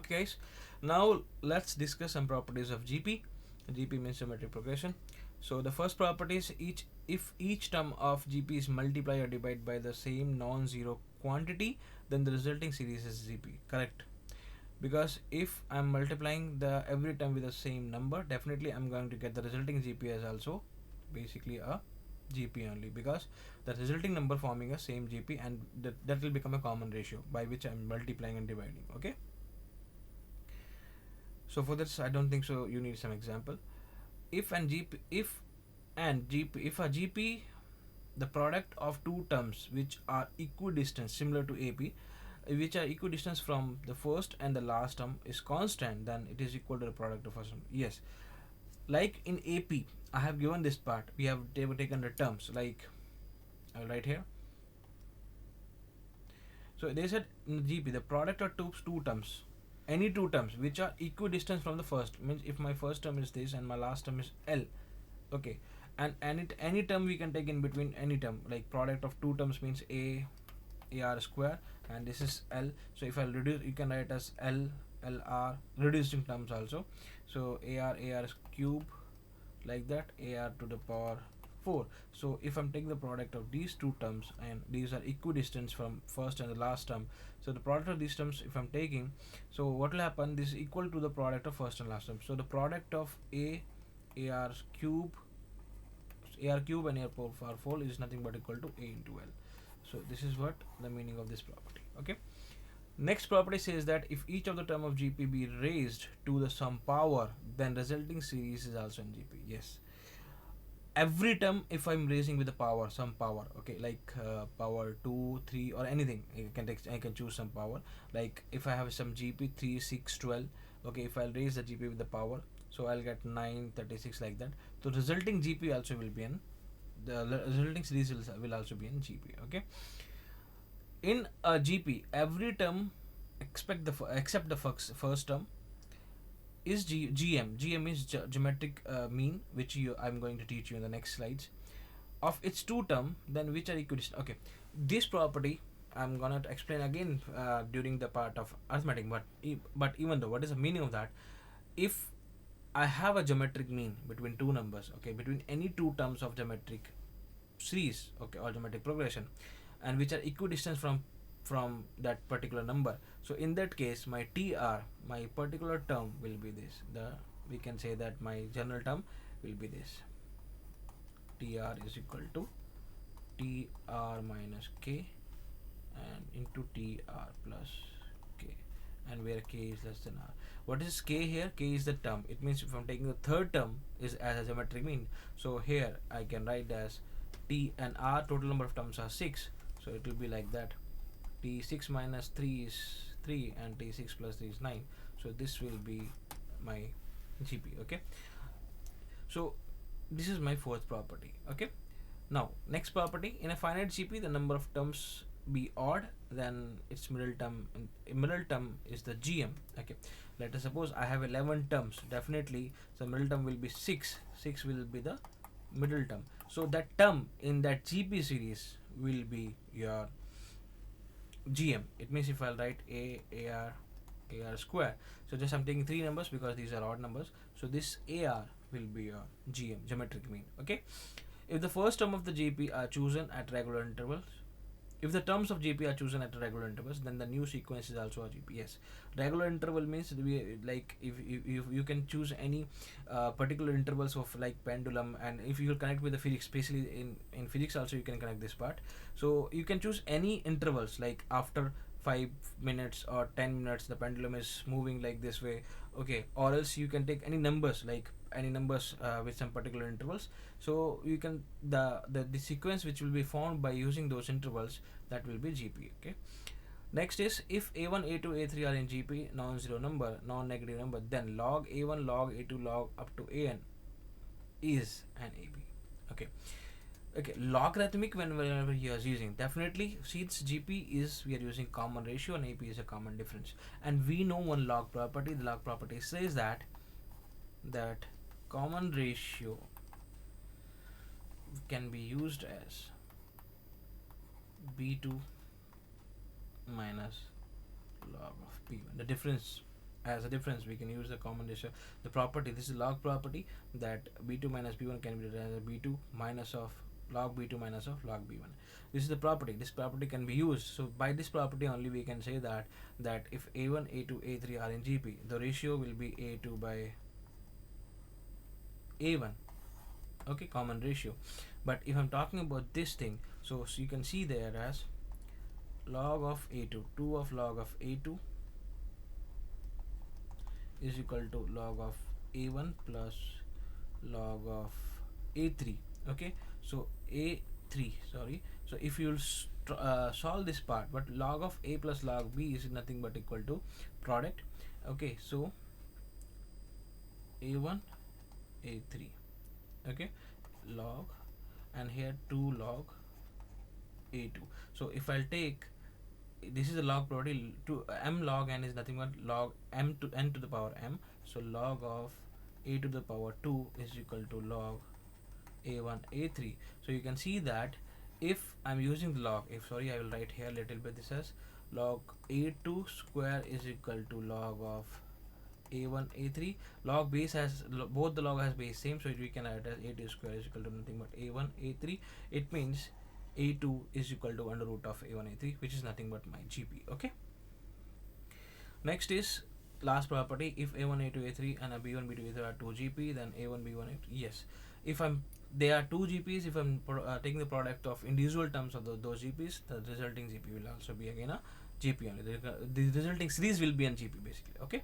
Okay, guys. Now let's discuss some properties of GP. GP means geometric progression. So the first property is if each term of GP is multiplied or divided by the same non-zero quantity, then the resulting series is GP. Correct? Because if I'm multiplying the every term with the same number, definitely I'm going to get the resulting GP as also basically a GP only, because the resulting number forming a same GP, and that will become a common ratio by which I'm multiplying and dividing. Okay. So for this, I don't think so. You need some example. If and GP, if a GP, the product of two terms which are equidistant, similar to AP, which are equidistant from the first and the last term is constant, then it is equal to the product of first term. Yes, like in AP, I have given this part. We have taken the terms like I'll write here. So they said in GP the product of two terms, any two terms which are equidistant from the first, means if my first term is this and my last term is L, okay, and any term we can take in between, any term, like product of two terms means AR square, and this is L. So if I reduce, you can write as LR reducing terms also. So AR cube, like that, AR to the power 4. So if I'm taking the product of these two terms, and these are equidistant from first and the last term, so the product of these terms if I'm taking, so what will happen, this is equal to the product of first and last term. So the product of AR cube and AR power 4 is nothing but equal to A into L. So this is what the meaning of this property. Okay. Next property says that if each of the term of GP be raised to the some power, then resulting series is also in GP. Yes, every term if I'm raising with the power, some power, okay, like power 2, 3 or anything, I can choose some power. Like if I have some GP 3, 6, 12, okay, if I'll raise the GP with the power, so I'll get 9, 36, like that. So resulting GP also will be in the resulting series will also be in GP. Okay. In a GP, every term except the first term is GM. GM is geometric mean, which I'm going to teach you in the next slides. Of its two term, then which are equidistant. Okay, this property I'm gonna explain again during the part of arithmetic. But even though, what is the meaning of that? If I have a geometric mean between two numbers, okay, between any two terms of geometric series, okay, or geometric progression, and which are equidistant from that particular number, so in that case my TR, my particular term will be this. We can say that my general term will be this. TR is equal to TR minus K and into TR plus K, and where K is less than R. What is K here? K is the term. It means if I'm taking the third term is as a geometric mean, so here I can write as T and R, total number of terms are 6, so it will be like that. T6 minus 3 is 3 and T6 plus 3 is 9. So this will be my GP. Okay. So this is my fourth property. Okay. Now next property, in a finite GP the number of terms be odd, then its middle term is the GM. Okay. Let us suppose I have 11 terms. Definitely the middle term will be 6. 6 will be the middle term. So that term in that GP series will be your GM. It means if I'll write AR square, so just I'm taking three numbers because these are odd numbers, so this AR will be your GM, geometric mean. Okay. If the first term of the GP are chosen at regular intervals, if the terms of GP are chosen at regular intervals, then the new sequence is also a GP. Yes, regular interval means like if you can choose any particular intervals of like pendulum, and if you connect with the physics, especially in physics also you can connect this part. So you can choose any intervals, like after 5 minutes or 10 minutes the pendulum is moving like this way, okay, or else you can take any numbers, like any numbers with some particular intervals. So you can the sequence which will be formed by using those intervals, that will be GP. Okay. Next is if A1, A2, A3 are in GP non-zero number, non-negative number, then log A1, log A2, log up to AN is an AB. Okay. Okay, logarithmic whenever you are using, definitely since GP is, we are using common ratio and AP is a common difference, and we know one log property. The log property says that common ratio can be used as B2 minus log of P1, the difference as a difference, we can use the common ratio. The property, this is log property, that b2 minus b1 can be written as a b2 minus of log b2 minus of log b1. This is the property. This property can be used. So by this property only we can say that if a1, a2, a3 are in GP, the ratio will be a2 by a1. Okay, common ratio. But if I'm talking about this thing, so you can see there as log of a2, 2 of log of a2 is equal to log of a1 plus log of a3. Okay, so a3, sorry, so if you'll solve this part, but log of a plus log b is nothing but equal to product. Okay, so a1 a3, okay, log, and here 2 log a2. So if I'll take, this is a log property, to m log n is nothing but log m to n to the power m, so log of a to the power 2 is equal to log a1 a3. So you can see that if I'm using the log, if sorry, I will write here a little bit, this as log a2 square is equal to log of a1 a3. Log base has both the log has base same, so we can write as a2 square is equal to nothing but a1 a3. It means a2 is equal to under root of a1 a3, which is nothing but my GP. Okay, next is last property. If a1 a2 a3 and a b1 b2 a3 are 2 GP, then a1 b1 a2, yes, if they are 2 GPs, if I'm taking the product of individual terms of those GPs, the resulting GP will also be again a GP only. The resulting series will be an GP basically. Okay.